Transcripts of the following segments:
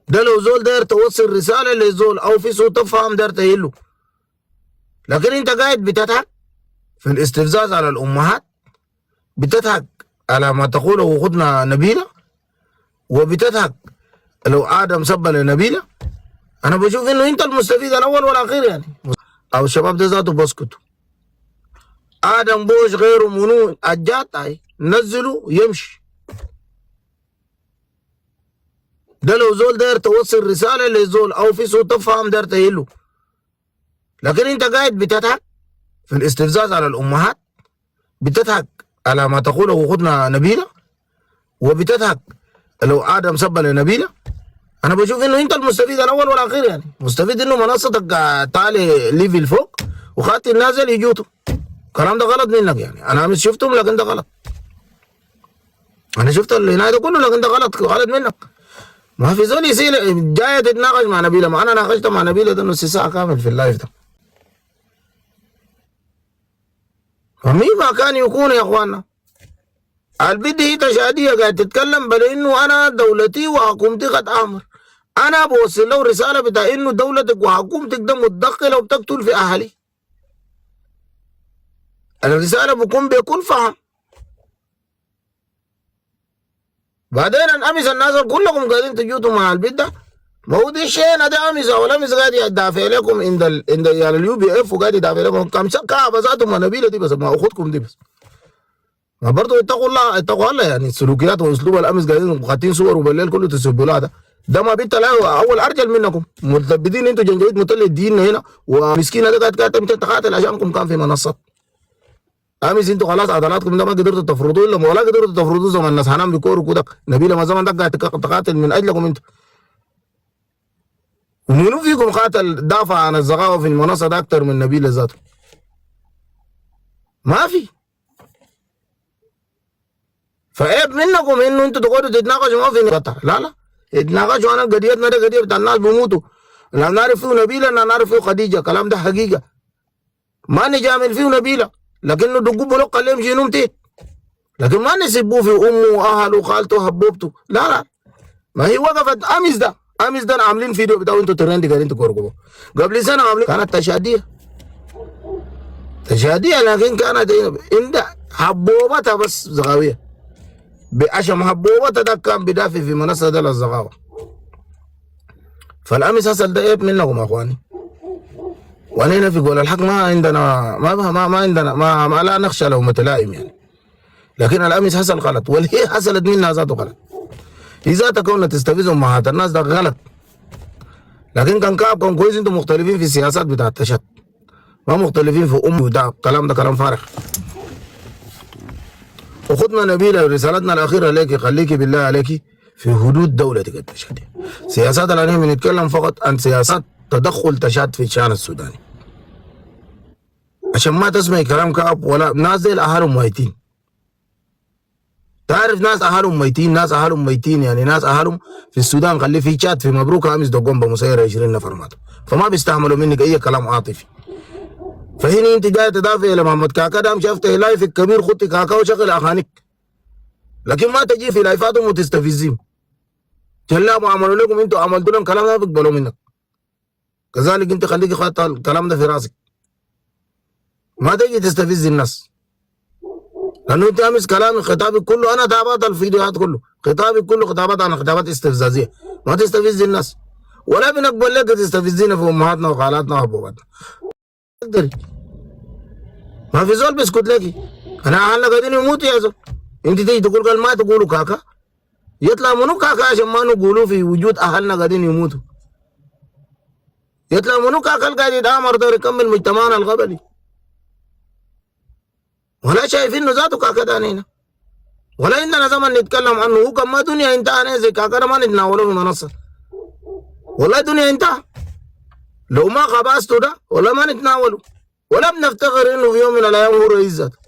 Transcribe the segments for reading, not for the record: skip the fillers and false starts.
ده لو زول داير توصل رسالة لزول أو في سوء تفهم داير تهله، لكن أنت قاعد بتضحك في الاستفزاز على الأمهات، بتضحك على ما تقوله أختنا نبيلة، وبتضحك لو آدم سب لنبيلة. أنا بشوف إنه أنت المستفيد الأول والأخير يعني، أو الشباب ده ذاته بسكتوا. آدم بوش غيره منو أجات أي نزله يمشي. ده لو زول داير توصل رسالة لزول أو في سوء تفهم داير تهله، لكن أنت قاعد بتضحك في الاستفزاز على الأمهات، بتضحك على ما تقوله أختنا نبيلة، وبتضحك لو آدم سب لنبيلة. أنا بشوف إنه أنت المستفيد الأول والأخير يعني، مستفيد إنه منصتك تعالي ليفل فوق وخدت النازل يجوتوا. الكلام ده غلط منك يعني. أنا مش شفتهم لكن ده غلط. أنا شفت اللي هنا ده كله لكن ده غلط منك. ما في زول يصير جاية تتناقش مع نبيلة، ما أنا ناقشت مع نبيلة ده نص ساعة كامل في اللايف ده. فمين ما كان يكون يا إخوانا البدي هي تشادية قاعد تتكلم بل إنه أنا دولتي وحكومتي قد أمر. أنا بوصل له رسالة بتاع إنه دولتك وحكومتك ده متدخلة وبتقتل في أهلي. الرسالة بكون بكل فهم. بعدين الأمس الناس كلكم قاعدين تجوتوا مع البيت ده، ما هو دي شيء ده أمس والأمس قاعد يدافع لكم عند يعني اليو بي اف، وقاعد يدافع لكم كم كعبة ذاتهم ما نبيلة دي بس، ما أخذكم دي بس. ما برضه اتقوا الله يعني. السلوكيات واسلوب الامس قاعدين قاعدين صور وبالليل كله تسبوا لها ده ما بنت لا اول ارجل منكم متلبدين انتوا جنجويد متل الدين هنا، ومسكينه ده قاعد تقاتل عشانكم كان في منصات. امس انتوا خلاص عضلاتكم ده ما قدرتوا تفرضوا الا ولا قدرتوا تفرضوا زي ما الناس حنام بكوروا كده. نبيله ما زمان ده قاعد تقاتل من اجلكم انتوا. ومنو فيكم قاتل دافع عن الزغاوه في المنصه ده اكثر من نبيله ذاته؟ ما في. فعيب منكم انه انتوا تقعدوا تتناقشوا ما في قطع. لا اتناقشوا. انا قضيتنا ده قضيه بتاع الناس بيموتوا. لا نعرف فيه نبيله لا نعرف فيه خديجه، الكلام ده حقيقه ما نجامل فيه نبيله، لكنه دقوا بلوك اللي يمشي نمتين، لكن ما نسبوه في امه واهله وخالته وحبوبته. لا ما هي وقفت امس ده عاملين فيديو بتاعه انتوا ترند قاعدين تقرقبوا. قبل سنه عاملين كانت تشاديه لكن كانت عند حبوبتها بس زغاويه بعشان محبوبته ده كان بدافع في منصه ده للزغاوه. فالامس حصل ده عيب منكم يا اخواني. وانا في قول الحق ما عندنا ما عندنا ما لا نخشى له متلائم يعني، لكن الامس حصل غلط والهي حصلت منها ذاته غلط. اذا تكون تستفزوا امهات الناس ده غلط، لكن كان كان كويس انتم مختلفين في السياسات بتاعت التشد، ما مختلفين في ده كلام فارغ. وخدنا نبيله رسالتنا الاخيره لك، خليكي بالله عليك في حدود دولتك التشاد. سياسات الان بنتكلم فقط عن سياسات تدخل تشاد في الشان السوداني، عشان ما تسمعي كلام كعب ولا ناس ديل اهلهم ميتين. تعرف ناس اهلهم ميتين يعني ناس اهلهم في السودان خليه في شات في مبروك امس دقون بمسيره 20 نفر ماتوا، فما بيستحملوا منك اي كلام عاطفي. فهنا انت جاي تدافع لمحمد كاكا ده شفت لايفك كبير خطي كاكا وشغل اغانيك، لكن ما تجي في لايفاتهم وتستفزهم. جلابوا عملوا لكم انتوا عملتوا لهم كلام ده بيقبلوا منك، كذلك انت خليك خاطر الكلام ده في راسك، ما تجي تستفز الناس. لانه انت امس كلامي خطابك كله انا تابعت الفيديوهات كله، خطابك كله خطابات عن خطابات استفزازيه، ما تستفز الناس ولا بنقبل لك تستفزينا في امهاتنا وخالاتنا وابواتنا. تقدري ما في زول بيسكت لك. انا اهلنا قاعدين يموتوا يا زول، انت تيجي تقول قال ما تقولوا كاكا، يطلع منو كاكا عشان ما نقولوا في وجود اهلنا قاعدين يموتوا؟ يطلع منو كاكا قاعد يتامر ده يكمل مجتمعنا القبلي؟ ولا شايفين ذاته كاكا ده هنا، ولا عندنا زمن نتكلم عنه. هو كم ما دنيا انتهى زي كاكا ما نتناوله في منصه، والله دنيا انتهى. لو ما خباسته ده ولا ما نتناوله، ولا بنفتخر انه في يوم من الايام هو رئيس ذاته،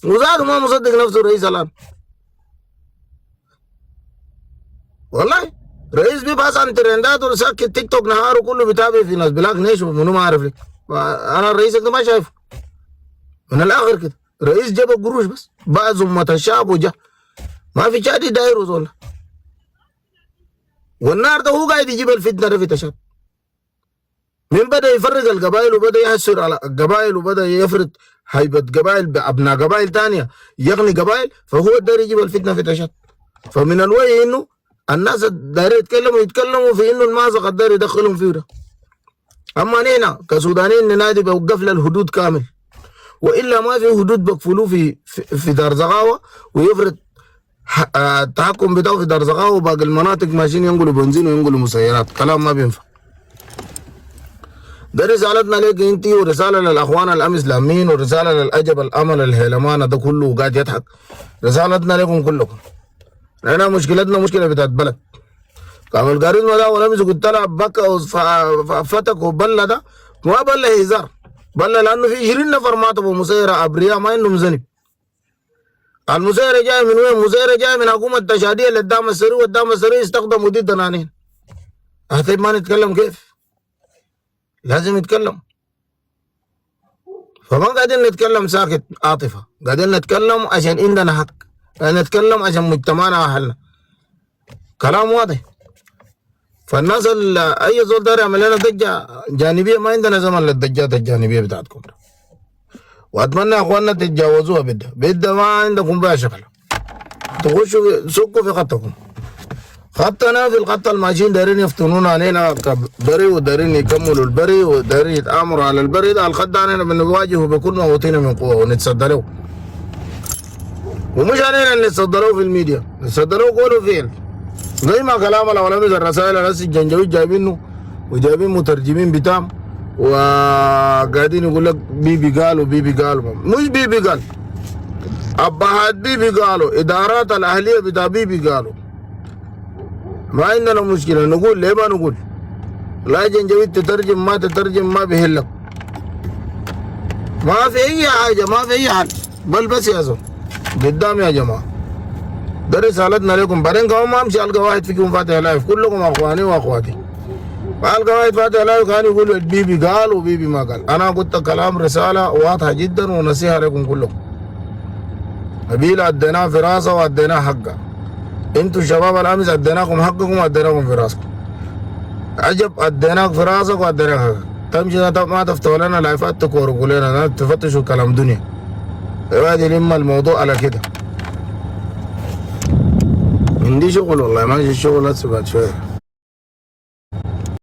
وذاته ما مصدق نفسه رئيس الان. والله رئيس بيبحث عن ترندات وساكت تيك توك نهاره كله بيتابع في ناس بلاك نيشن منو ما عارف لك. انا رئيسك ده ما شايفه من الاخر كده، رئيس جاب قروش بس بعد زمة الشعب وجا ما في شادي داير وزول. والنار ده هو قاعد يجيب الفتنة ده في تشات. من بدأ يفرق القبائل وبدأ يحسر على القبائل وبدأ يفرض هيبة قبائل بأبناء قبائل تانية يغني قبائل، فهو داير يجيب الفتنة في تشات. فمن الوعي انه الناس داير يتكلموا في انه المازق داير يدخلهم فيه ده. اما نحن كسودانيين ننادي بوقف للحدود كامل، والا ما في حدود بقفلوه في دار زغاوه ويفرض التحكم بتاعه في دار زغاوه وباقي المناطق ماشيين ينقلوا بنزين وينقلوا مسيرات. كلام ما بينفع. ده رسالتنا لك انت، ورساله للاخوان الامس لامين، ورساله للاجب الامل الهيلمان ده كله قاعد يضحك. رسالتنا لكم كلكم. احنا مشكلتنا مشكله بتاعت بلد. قام القاريزما ده والامس قلت لها بكى وفتك وبلة ده ما بلة هزار، بلة لانه في 20 نفر ماتوا بمسيره ابرياء ما عندهم ذنب. المسيره جاي من وين؟ مسيره جاي من حكومه التشاديه اللي قدام السري، وقدام السري استخدموا ضدنا نحن. طيب ما نتكلم كيف؟ لازم نتكلم. فما قاعدين نتكلم ساكت عاطفه، قاعدين نتكلم عشان عندنا حق، نتكلم عشان مجتمعنا واهلنا. كلام واضح. فالناس اي زول داري يعمل لنا ضجه جانبيه، ما عندنا زمن للضجات الجانبيه بتاعتكم. واتمنى اخواننا تتجاوزوها بدها ما عندكم بها شغل. تخشوا سكوا في خطكم. خطنا في الخط الماشيين دايرين يفتنون علينا كبري، ودايرين يكملوا البري، ودايرين يتآمروا على البري. ده الخط ده علينا بنواجهه بكل ما اوتينا من قوه ونتصدى له. ومش علينا اللي نتصدى له في الميديا، نتصدى له قول وفعل. زي ما كلام العلماء الرسائل الناس الجنجويد جايبينه وجايبين مترجمين بتاعهم وقاعدين يقول لك بيبي قال وبيبي قال. مش بيبي قال، ابهات بيبي قالوا، ادارات الاهليه بتاع بيبي قالوا. ما عندنا مشكله، نقول ليه ما نقول؟ لا جنجويد تترجم ما تترجم ما بيهلك، ما في اي حاجه، ما في اي حل، بل بس يا زول قدام يا جماعه. ده رسالتنا لكم. بعدين كمان ما امشي القى واحد فيكم فاتح لايف، كلكم اخواني واخواتي. القى واحد فاتح لايف كان يقول بيبي قال وبيبي ما قال. انا قلت كلام رساله واضحه جدا ونصيحه لكم كلكم. قبيله اديناها في راسها واديناها حقها. انتوا الشباب الامس اديناكم حقكم واديناكم في راسكم. عجب اديناك في راسك واديناك حقك. تمشي ما تفتحوا لنا لايفات تكوركوا لنا تفتشوا كلام دنيا. وادي لما الموضوع على كده. عندي شغل والله، ماشي الشغل هسه بعد شويه.